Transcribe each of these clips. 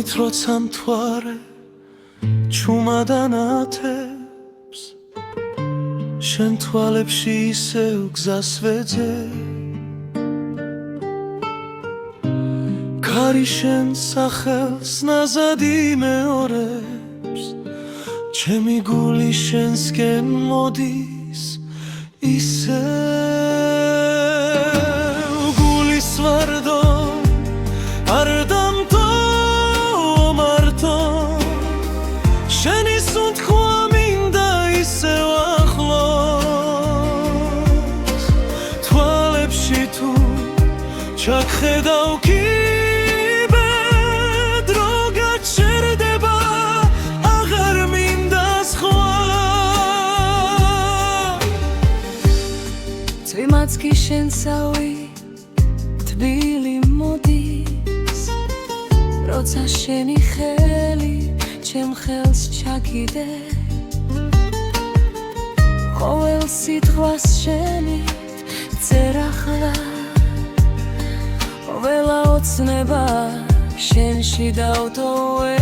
ამით როცა მთვარე ჩუმად ანათებს შენ თვალებში ისევ გზას ვეძე ქარი შენ სახელს ნაზად იმეორებს ჩემი გული შენსკენ მოდის ისევ გულის ვარდო არ დამტოვ შენი სუნთქვა მინდა ისევ ახლოს თვალებში თუ ჩაგხედავ კიბედ რო გაჩერდება აღარ მინდა სხვა წვიმაც კი შენსავი თბილი მოდის როცა შენი ხელი ჩემ ხელს ჩაგიდე ყოველ სიტყვას შენით წერახლა ველა ოცნება შენში დავტოვე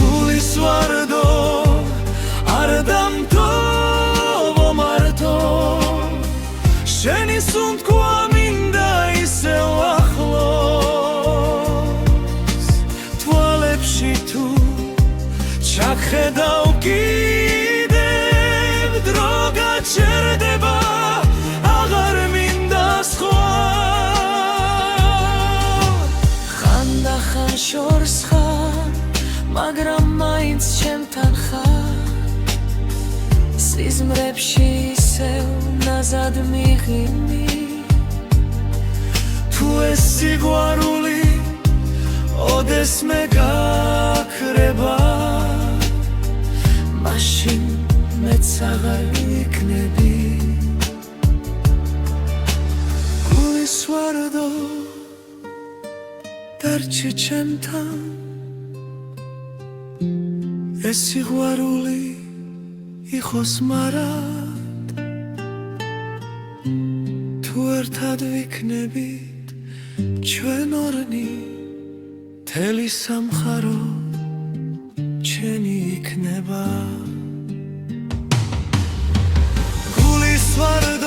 გულის ვარდო არ დამტოვ მარტო შენი სუნთქვა მინდა ისევ თუ ჩაგხედავ კიდევ დრო გაჩერდება აღარ მინდა სხვა ხანდახან შორს ხარ მაგრამ მაინც ჩემთან ხარ სიზმრებში ისევ ნაზად მიღიმი თუ ეს სიყვარული ოდესმე გაქრება მაშინ მეც აღარ იქნები გულის ვარდო დარჩი ჩემთან ეს სიყვარული იყოს მარად თუ ერთად ვიქნებით ჩვენ ორნი მთელი სამხარო ჩენი იქნება გულის ვარდო